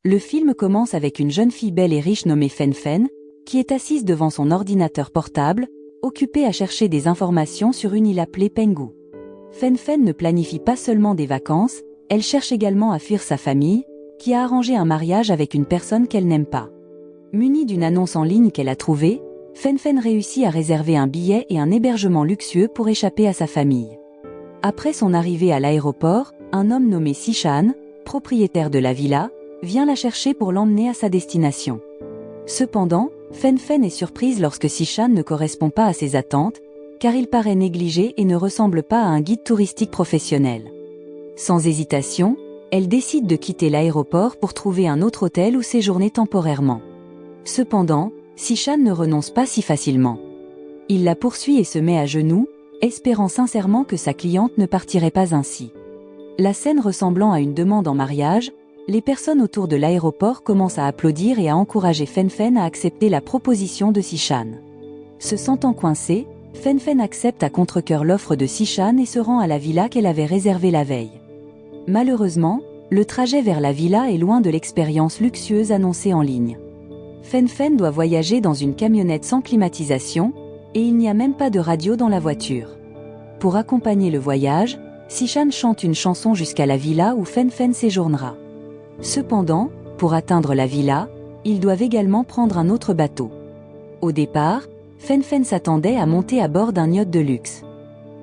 Le film commence avec une jeune fille belle et riche nommée Fen Fen, qui est assise devant son ordinateur portable, occupée à chercher des informations sur une île appelée Pengu. Fen Fen ne planifie pas seulement des vacances, elle cherche également à fuir sa famille, qui a arrangé un mariage avec une personne qu'elle n'aime pas. Munie d'une annonce en ligne qu'elle a trouvée, Fen Fen réussit à réserver un billet et un hébergement luxueux pour échapper à sa famille. Après son arrivée à l'aéroport, un homme nommé Sishan, propriétaire de la villa, vient la chercher pour l'emmener à sa destination. Cependant, Fen Fen est surprise lorsque Sishan ne correspond pas à ses attentes, car il paraît négligé et ne ressemble pas à un guide touristique professionnel. Sans hésitation, elle décide de quitter l'aéroport pour trouver un autre hôtel où séjourner temporairement. Cependant, Sishan ne renonce pas si facilement. Il la poursuit et se met à genoux, espérant sincèrement que sa cliente ne partirait pas ainsi. La scène ressemblant à une demande en mariage, les personnes autour de l'aéroport commencent à applaudir et à encourager Fen Fen à accepter la proposition de Sishan. Se sentant coincée, Fen Fen accepte à contre-cœur l'offre de Sishan et se rend à la villa qu'elle avait réservée la veille. Malheureusement, le trajet vers la villa est loin de l'expérience luxueuse annoncée en ligne. Fen Fen doit voyager dans une camionnette sans climatisation, et il n'y a même pas de radio dans la voiture. Pour accompagner le voyage, Sishan chante une chanson jusqu'à la villa où Fen Fen séjournera. Cependant, pour atteindre la villa, ils doivent également prendre un autre bateau. Au départ, Fen Fen s'attendait à monter à bord d'un yacht de luxe.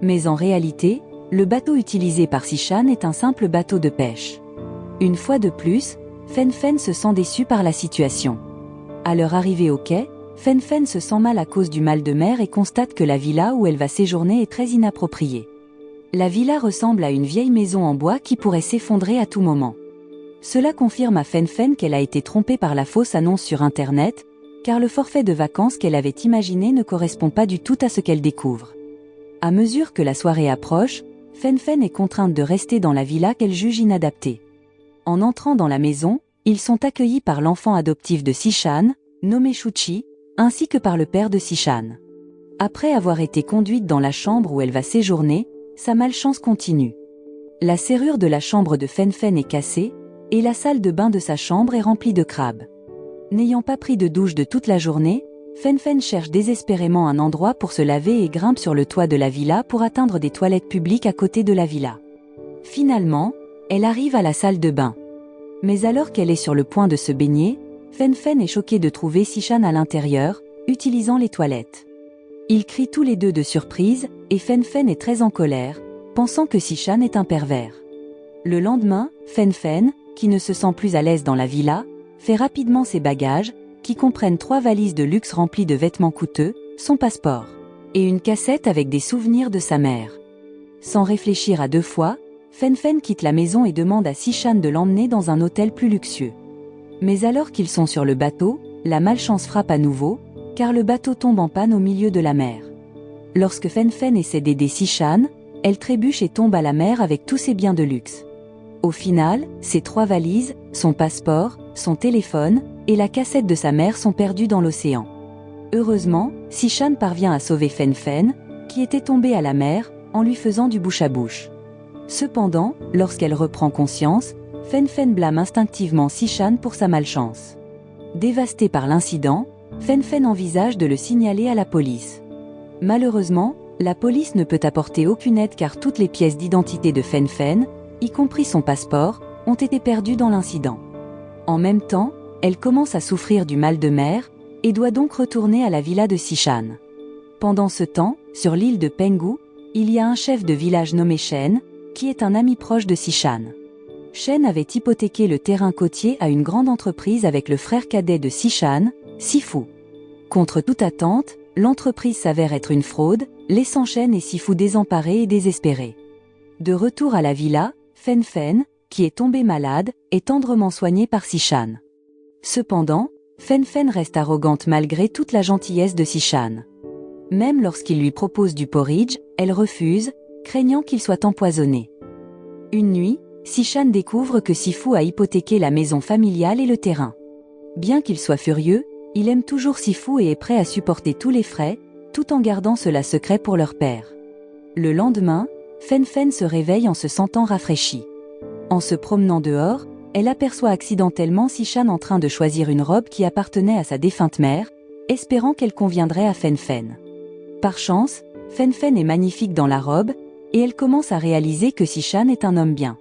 Mais en réalité, le bateau utilisé par Sishan est un simple bateau de pêche. Une fois de plus, Fen Fen se sent déçue par la situation. À leur arrivée au quai, Fen Fen se sent mal à cause du mal de mer et constate que la villa où elle va séjourner est très inappropriée. La villa ressemble à une vieille maison en bois qui pourrait s'effondrer à tout moment. Cela confirme à Fen Fen qu'elle a été trompée par la fausse annonce sur Internet, car le forfait de vacances qu'elle avait imaginé ne correspond pas du tout à ce qu'elle découvre. À mesure que la soirée approche, Fen Fen est contrainte de rester dans la villa qu'elle juge inadaptée. En entrant dans la maison, ils sont accueillis par l'enfant adoptif de Sishan, nommé Shuchi, ainsi que par le père de Sishan. Après avoir été conduite dans la chambre où elle va séjourner, sa malchance continue. La serrure de la chambre de Fen Fen est cassée, et la salle de bain de sa chambre est remplie de crabes. N'ayant pas pris de douche de toute la journée, Fen Fen cherche désespérément un endroit pour se laver et grimpe sur le toit de la villa pour atteindre des toilettes publiques à côté de la villa. Finalement, elle arrive à la salle de bain. Mais alors qu'elle est sur le point de se baigner, Fen Fen est choquée de trouver Sishan à l'intérieur, utilisant les toilettes. Ils crient tous les deux de surprise, et Fen Fen est très en colère, pensant que Sishan est un pervers. Le lendemain, Fen Fen, qui ne se sent plus à l'aise dans la villa, fait rapidement ses bagages, qui comprennent 3 valises de luxe remplies de vêtements coûteux, son passeport, et une cassette avec des souvenirs de sa mère. Sans réfléchir à 2 fois, Fen Fen quitte la maison et demande à Sishan de l'emmener dans un hôtel plus luxueux. Mais alors qu'ils sont sur le bateau, la malchance frappe à nouveau, car le bateau tombe en panne au milieu de la mer. Lorsque Fen Fen essaie d'aider Sishan, elle trébuche et tombe à la mer avec tous ses biens de luxe. Au final, ses 3 valises, son passeport, son téléphone et la cassette de sa mère sont perdus dans l'océan. Heureusement, Sishan parvient à sauver Fen Fen, qui était tombée à la mer, en lui faisant du bouche à bouche. Cependant, lorsqu'elle reprend conscience, Fen Fen blâme instinctivement Sishan pour sa malchance. Dévastée par l'incident, Fen Fen envisage de le signaler à la police. Malheureusement, la police ne peut apporter aucune aide car toutes les pièces d'identité de Fen Fen, y compris son passeport, ont été perdues dans l'incident. En même temps, elle commence à souffrir du mal de mer, et doit donc retourner à la villa de Sishan. Pendant ce temps, sur l'île de Pengu, il y a un chef de village nommé Shen, qui est un ami proche de Sishan. Shen avait hypothéqué le terrain côtier à une grande entreprise avec le frère cadet de Sishan, Sifu. Contre toute attente, l'entreprise s'avère être une fraude, laissant Shen et Sifu désemparés et désespérés. De retour à la villa, Fen Fen, qui est tombée malade, est tendrement soignée par Sishan. Cependant, Fen Fen reste arrogante malgré toute la gentillesse de Sishan. Même lorsqu'il lui propose du porridge, elle refuse, craignant qu'il soit empoisonné. Une nuit, Sishan découvre que Sifu a hypothéqué la maison familiale et le terrain. Bien qu'il soit furieux, il aime toujours Sifu et est prêt à supporter tous les frais, tout en gardant cela secret pour leur père. Le lendemain, Fen Fen se réveille en se sentant rafraîchie. En se promenant dehors, elle aperçoit accidentellement Sishan en train de choisir une robe qui appartenait à sa défunte mère, espérant qu'elle conviendrait à Fen Fen. Par chance, Fen Fen est magnifique dans la robe, et elle commence à réaliser que Sishan est un homme bien.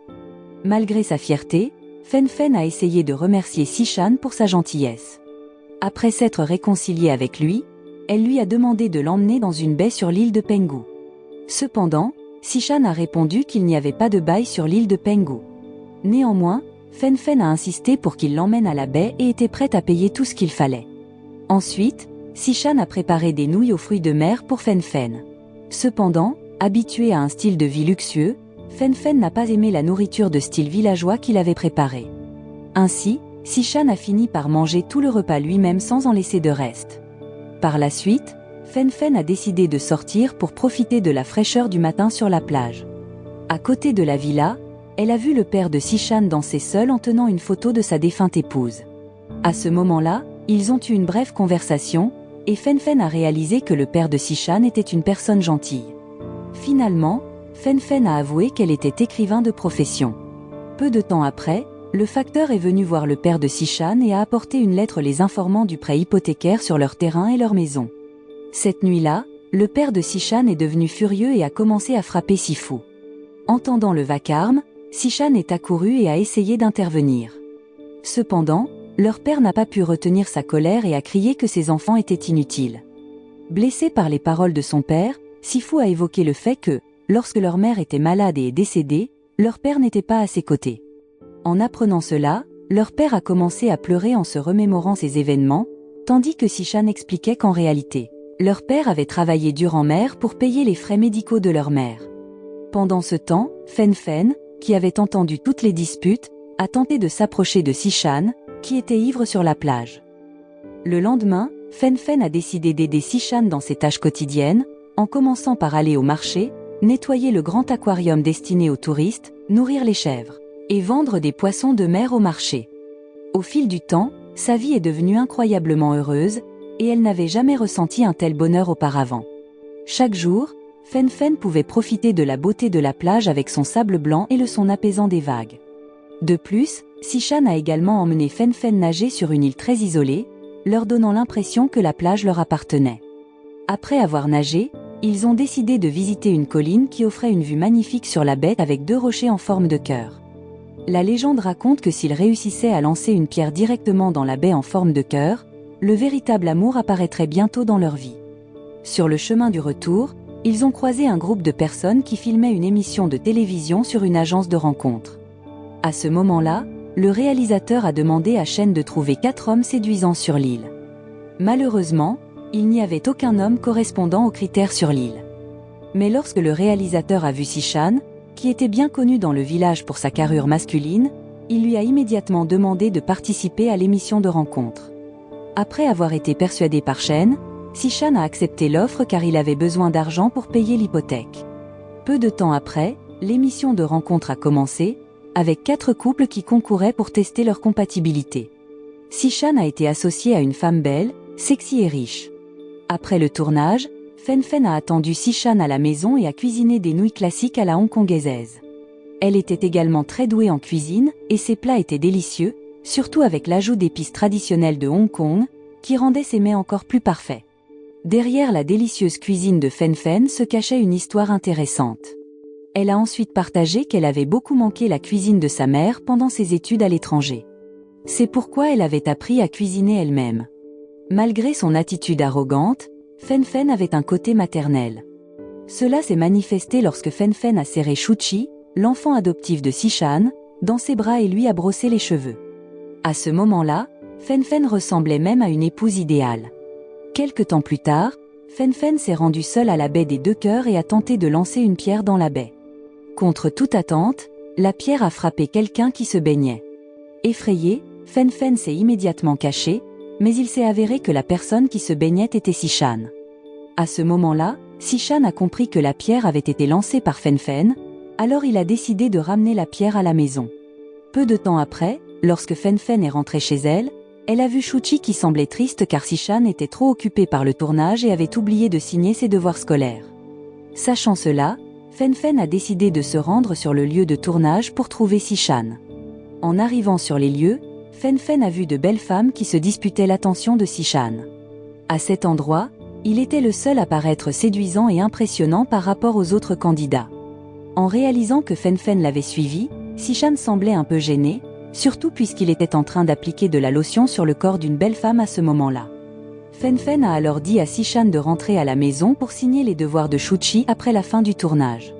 Malgré sa fierté, Fen Fen a essayé de remercier Sishan pour sa gentillesse. Après s'être réconciliée avec lui, elle lui a demandé de l'emmener dans une baie sur l'île de Penghu. Cependant, Sishan a répondu qu'il n'y avait pas de bail sur l'île de Penghu. Néanmoins, Fen Fen a insisté pour qu'il l'emmène à la baie et était prête à payer tout ce qu'il fallait. Ensuite, Sishan a préparé des nouilles aux fruits de mer pour Fen Fen. Cependant, habitué à un style de vie luxueux, Fen Fen n'a pas aimé la nourriture de style villageois qu'il avait préparée. Ainsi, Sishan a fini par manger tout le repas lui-même sans en laisser de reste. Par la suite, Fen Fen a décidé de sortir pour profiter de la fraîcheur du matin sur la plage. À côté de la villa, elle a vu le père de Sishan danser seul en tenant une photo de sa défunte épouse. À ce moment-là, ils ont eu une brève conversation, et Fen Fen a réalisé que le père de Sishan était une personne gentille. Finalement, Fen Fen a avoué qu'elle était écrivain de profession. Peu de temps après, le facteur est venu voir le père de Sishan et a apporté une lettre les informant du prêt hypothécaire sur leur terrain et leur maison. Cette nuit-là, le père de Sishan est devenu furieux et a commencé à frapper Sifu. Entendant le vacarme, Sishan est accouru et a essayé d'intervenir. Cependant, leur père n'a pas pu retenir sa colère et a crié que ses enfants étaient inutiles. Blessé par les paroles de son père, Sifu a évoqué le fait que, lorsque leur mère était malade et est décédée, leur père n'était pas à ses côtés. En apprenant cela, leur père a commencé à pleurer en se remémorant ces événements, tandis que Sishan expliquait qu'en réalité, leur père avait travaillé dur en mer pour payer les frais médicaux de leur mère. Pendant ce temps, Fen Fen, qui avait entendu toutes les disputes, a tenté de s'approcher de Sishan, qui était ivre sur la plage. Le lendemain, Fen Fen a décidé d'aider Sishan dans ses tâches quotidiennes, en commençant par aller au marché, nettoyer le grand aquarium destiné aux touristes, nourrir les chèvres, et vendre des poissons de mer au marché. Au fil du temps, sa vie est devenue incroyablement heureuse, et elle n'avait jamais ressenti un tel bonheur auparavant. Chaque jour, Fen Fen pouvait profiter de la beauté de la plage avec son sable blanc et le son apaisant des vagues. De plus, Sishan a également emmené Fen Fen nager sur une île très isolée, leur donnant l'impression que la plage leur appartenait. Après avoir nagé, ils ont décidé de visiter une colline qui offrait une vue magnifique sur la baie avec 2 rochers en forme de cœur. La légende raconte que s'ils réussissaient à lancer une pierre directement dans la baie en forme de cœur, le véritable amour apparaîtrait bientôt dans leur vie. Sur le chemin du retour, ils ont croisé un groupe de personnes qui filmaient une émission de télévision sur une agence de rencontres. À ce moment-là, le réalisateur a demandé à Shen de trouver 4 hommes séduisants sur l'île. Malheureusement, il n'y avait aucun homme correspondant aux critères sur l'île. Mais lorsque le réalisateur a vu Sishan, qui était bien connu dans le village pour sa carrure masculine, il lui a immédiatement demandé de participer à l'émission de rencontre. Après avoir été persuadé par Shen, Sishan a accepté l'offre car il avait besoin d'argent pour payer l'hypothèque. Peu de temps après, l'émission de rencontre a commencé, avec 4 couples qui concouraient pour tester leur compatibilité. Sishan a été associé à une femme belle, sexy et riche. Après le tournage, Fen Fen a attendu Sishan à la maison et a cuisiné des nouilles classiques à la hongkongaise. Elle était également très douée en cuisine, et ses plats étaient délicieux, surtout avec l'ajout d'épices traditionnelles de Hong Kong, qui rendaient ses mets encore plus parfaits. Derrière la délicieuse cuisine de Fen Fen se cachait une histoire intéressante. Elle a ensuite partagé qu'elle avait beaucoup manqué la cuisine de sa mère pendant ses études à l'étranger. C'est pourquoi elle avait appris à cuisiner elle-même. Malgré son attitude arrogante, Fen Fen avait un côté maternel. Cela s'est manifesté lorsque Fen Fen a serré Shuchi, l'enfant adoptif de Sishan, dans ses bras et lui a brossé les cheveux. À ce moment-là, Fen Fen ressemblait même à une épouse idéale. Quelque temps plus tard, Fen Fen s'est rendue seule à la baie des 2 cœurs et a tenté de lancer une pierre dans la baie. Contre toute attente, la pierre a frappé quelqu'un qui se baignait. Effrayée, Fen Fen s'est immédiatement cachée, mais il s'est avéré que la personne qui se baignait était Sishan. À ce moment-là, Sishan a compris que la pierre avait été lancée par Fen Fen, alors il a décidé de ramener la pierre à la maison. Peu de temps après, lorsque Fen Fen est rentrée chez elle, elle a vu Shuchi qui semblait triste car Sishan était trop occupé par le tournage et avait oublié de signer ses devoirs scolaires. Sachant cela, Fen Fen a décidé de se rendre sur le lieu de tournage pour trouver Sishan. En arrivant sur les lieux, Fen-Fen a vu de belles femmes qui se disputaient l'attention de Si-Chan. À cet endroit, il était le seul à paraître séduisant et impressionnant par rapport aux autres candidats. En réalisant que Fen-Fen l'avait suivi, Si-Chan semblait un peu gêné, surtout puisqu'il était en train d'appliquer de la lotion sur le corps d'une belle femme à ce moment-là. Fen-Fen a alors dit à Si-Chan de rentrer à la maison pour signer les devoirs de Shuchi après la fin du tournage.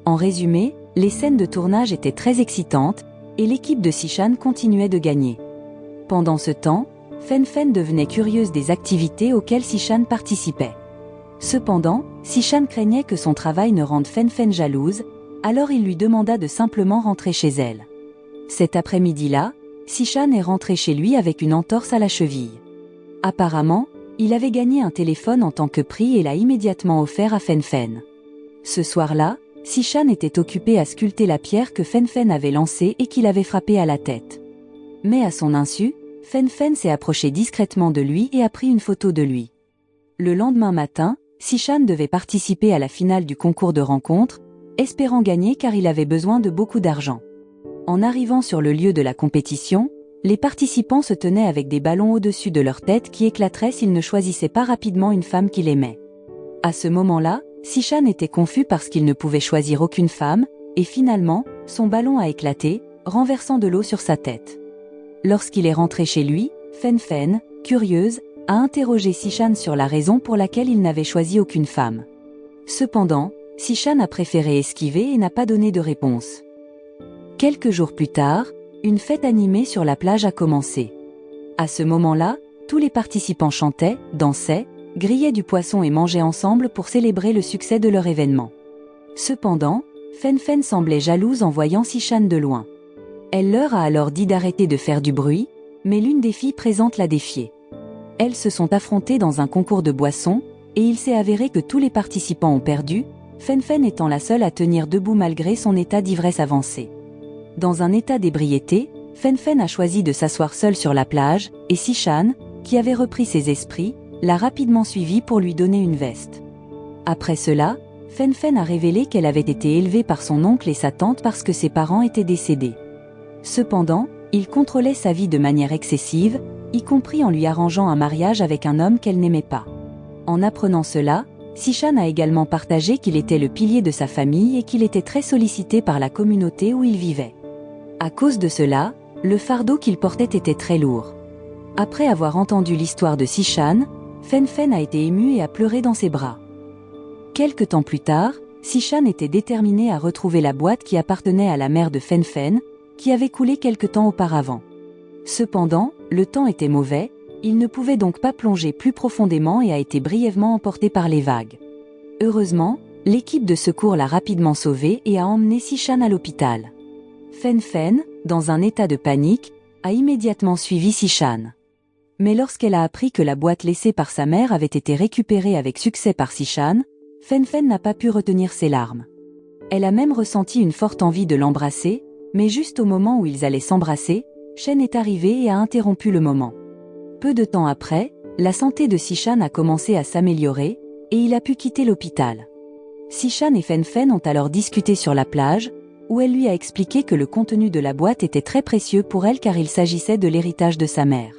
En résumé, les scènes de tournage étaient très excitantes, et l'équipe de Si-Chan continuait de gagner. Pendant ce temps, Fen-Fen devenait curieuse des activités auxquelles Si-Chan participait. Cependant, Si-Chan craignait que son travail ne rende Fen-Fen jalouse, alors il lui demanda de simplement rentrer chez elle. Cet après-midi-là, Si-Chan est rentré chez lui avec une entorse à la cheville. Apparemment, il avait gagné un téléphone en tant que prix et l'a immédiatement offert à Fen-Fen. Ce soir-là, Si-Chan était occupé à sculpter la pierre que Fen-Fen avait lancée et qu'il avait frappée à la tête. Mais à son insu, Fen-Fen s'est approché discrètement de lui et a pris une photo de lui. Le lendemain matin, Si-Chan devait participer à la finale du concours de rencontre, espérant gagner car il avait besoin de beaucoup d'argent. En arrivant sur le lieu de la compétition, les participants se tenaient avec des ballons au-dessus de leur tête qui éclateraient s'ils ne choisissaient pas rapidement une femme qu'il aimait. À ce moment-là, Si-Chan était confus parce qu'il ne pouvait choisir aucune femme, et finalement, son ballon a éclaté, renversant de l'eau sur sa tête. Lorsqu'il est rentré chez lui, Fen-Fen, curieuse, a interrogé Si-Chan sur la raison pour laquelle il n'avait choisi aucune femme. Cependant, Si-Chan a préféré esquiver et n'a pas donné de réponse. Quelques jours plus tard, une fête animée sur la plage a commencé. À ce moment-là, tous les participants chantaient, dansaient, grillaient du poisson et mangeaient ensemble pour célébrer le succès de leur événement. Cependant, Fen-Fen semblait jalouse en voyant Si-Chan de loin. Elle leur a alors dit d'arrêter de faire du bruit, mais l'une des filles présentes l'a défiée. Elles se sont affrontées dans un concours de boissons, et il s'est avéré que tous les participants ont perdu, Fen-Fen étant la seule à tenir debout malgré son état d'ivresse avancé. Dans un état d'ébriété, Fen-Fen a choisi de s'asseoir seule sur la plage, et Si-Chan, qui avait repris ses esprits, l'a rapidement suivie pour lui donner une veste. Après cela, Fen-Fen a révélé qu'elle avait été élevée par son oncle et sa tante parce que ses parents étaient décédés. Cependant, il contrôlait sa vie de manière excessive, y compris en lui arrangeant un mariage avec un homme qu'elle n'aimait pas. En apprenant cela, Si-Chan a également partagé qu'il était le pilier de sa famille et qu'il était très sollicité par la communauté où il vivait. À cause de cela, le fardeau qu'il portait était très lourd. Après avoir entendu l'histoire de Si-Chan, Fen-Fen a été émue et a pleuré dans ses bras. Quelque temps plus tard, Si-Chan était déterminé à retrouver la boîte qui appartenait à la mère de Fen-Fen, qui avait coulé quelque temps auparavant. Cependant, le temps était mauvais, il ne pouvait donc pas plonger plus profondément et a été brièvement emporté par les vagues. Heureusement, l'équipe de secours l'a rapidement sauvé et a emmené Si-Chan à l'hôpital. Fen-Fen, dans un état de panique, a immédiatement suivi Si-Chan. Mais lorsqu'elle a appris que la boîte laissée par sa mère avait été récupérée avec succès par Si-Chan, Fen-Fen n'a pas pu retenir ses larmes. Elle a même ressenti une forte envie de l'embrasser, mais juste au moment où ils allaient s'embrasser, Shen est arrivé et a interrompu le moment. Peu de temps après, la santé de Si-Chan a commencé à s'améliorer, et il a pu quitter l'hôpital. Si-Chan et Fen-Fen ont alors discuté sur la plage, où elle lui a expliqué que le contenu de la boîte était très précieux pour elle car il s'agissait de l'héritage de sa mère.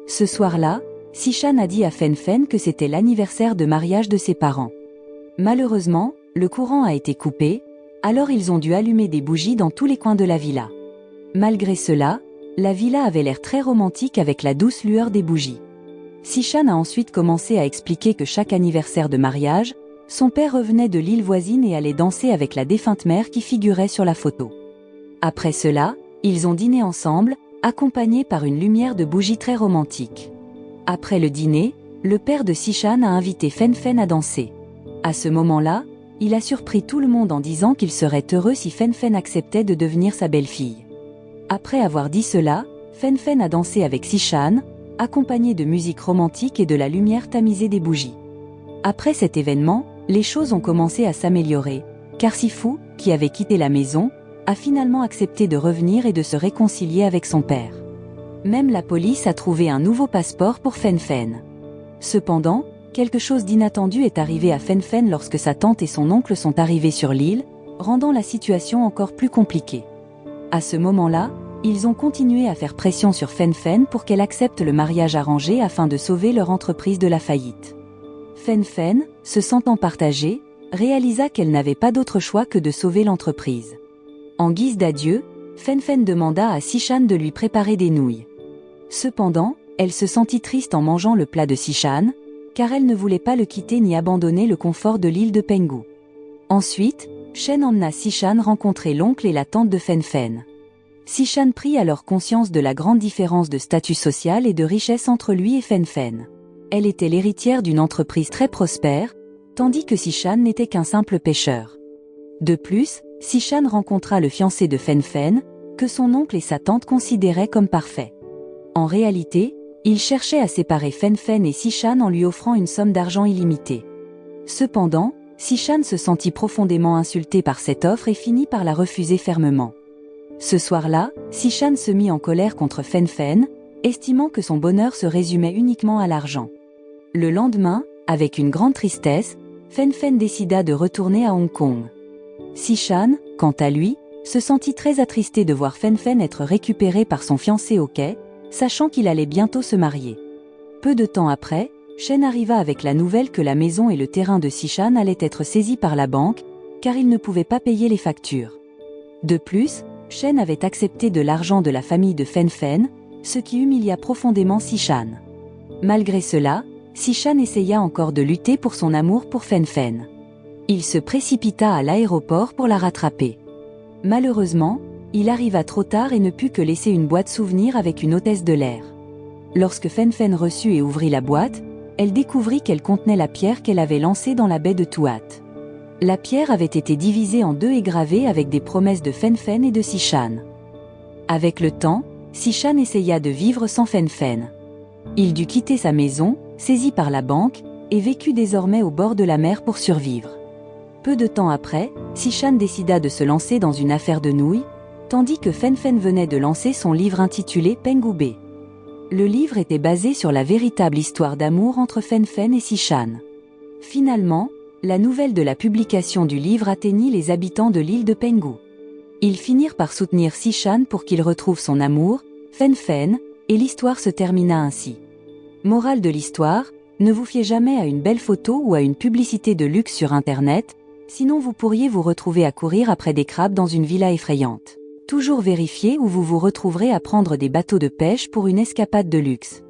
Ce soir-là, Si-Chan a dit à Fen-Fen que c'était l'anniversaire de mariage de ses parents. Malheureusement, le courant a été coupé, alors ils ont dû allumer des bougies dans tous les coins de la villa. Malgré cela, la villa avait l'air très romantique avec la douce lueur des bougies. Si-Chan a ensuite commencé à expliquer que chaque anniversaire de mariage, son père revenait de l'île voisine et allait danser avec la défunte mère qui figurait sur la photo. Après cela, ils ont dîné ensemble, accompagnés par une lumière de bougies très romantique. Après le dîner, le père de Si-Chan a invité Fen-Fen à danser. À ce moment-là, il a surpris tout le monde en disant qu'il serait heureux si Fen-Fen acceptait de devenir sa belle-fille. Après avoir dit cela, Fen-Fen a dansé avec Si-Chan, accompagné de musique romantique et de la lumière tamisée des bougies. Après cet événement, les choses ont commencé à s'améliorer, car Sifu, qui avait quitté la maison, a finalement accepté de revenir et de se réconcilier avec son père. Même la police a trouvé un nouveau passeport pour Fen-Fen. Cependant, quelque chose d'inattendu est arrivé à Fen-Fen lorsque sa tante et son oncle sont arrivés sur l'île, rendant la situation encore plus compliquée. À ce moment-là, Ils ont continué à faire pression sur Fen Fen pour qu'elle accepte le mariage arrangé afin de sauver leur entreprise de la faillite. Fen Fen, se sentant partagée, réalisa qu'elle n'avait pas d'autre choix que de sauver l'entreprise. En guise d'adieu, Fen Fen demanda à Sishan de lui préparer des nouilles. Cependant, elle se sentit triste en mangeant le plat de Sishan, car elle ne voulait pas le quitter ni abandonner le confort de l'île de Penghu. Ensuite, Shen emmena Sishan rencontrer l'oncle et la tante de Fen Fen. Sishan prit alors conscience de la grande différence de statut social et de richesse entre lui et Fen Fen. Elle était l'héritière d'une entreprise très prospère, tandis que Sishan n'était qu'un simple pêcheur. De plus, Sishan rencontra le fiancé de Fen Fen, que son oncle et sa tante considéraient comme parfait. En réalité, il cherchait à séparer Fen Fen et Sishan en lui offrant une somme d'argent illimitée. Cependant, Sishan se sentit profondément insulté par cette offre et finit par la refuser fermement. Ce soir-là, Sishan se mit en colère contre Fen Fen, estimant que son bonheur se résumait uniquement à l'argent. Le lendemain, avec une grande tristesse, Fen Fen décida de retourner à Hong Kong. Sishan, quant à lui, se sentit très attristé de voir Fen Fen être récupérée par son fiancé au quai, sachant qu'il allait bientôt se marier. Peu de temps après, Shen arriva avec la nouvelle que la maison et le terrain de Sishan allaient être saisis par la banque, car il ne pouvait pas payer les factures. De plus, Shen avait accepté de l'argent de la famille de Fen Fen, ce qui humilia profondément Sishan. Malgré cela, Sishan essaya encore de lutter pour son amour pour Fen Fen. Il se précipita à l'aéroport pour la rattraper. Malheureusement, il arriva trop tard et ne put que laisser une boîte souvenir avec une hôtesse de l'air. Lorsque Fen Fen reçut et ouvrit la boîte, elle découvrit qu'elle contenait la pierre qu'elle avait lancée dans la baie de Tuat. La pierre avait été divisée en deux et gravée avec des promesses de Fen Fen et de Sishan. Avec le temps, Sishan essaya de vivre sans Fen Fen. Il dut quitter sa maison, saisie par la banque, et vécut désormais au bord de la mer pour survivre. Peu de temps après, Sishan décida de se lancer dans une affaire de nouilles, tandis que Fen Fen venait de lancer son livre intitulé Penghu Bay. Le livre était basé sur la véritable histoire d'amour entre Fen Fen et Sishan. Finalement, la nouvelle de la publication du livre atteignit les habitants de l'île de Penghu. Ils finirent par soutenir Sishan pour qu'il retrouve son amour, Fen Fen, et l'histoire se termina ainsi. Morale de l'histoire, ne vous fiez jamais à une belle photo ou à une publicité de luxe sur Internet, sinon vous pourriez vous retrouver à courir après des crabes dans une villa effrayante. Toujours vérifiez où vous vous retrouverez à prendre des bateaux de pêche pour une escapade de luxe.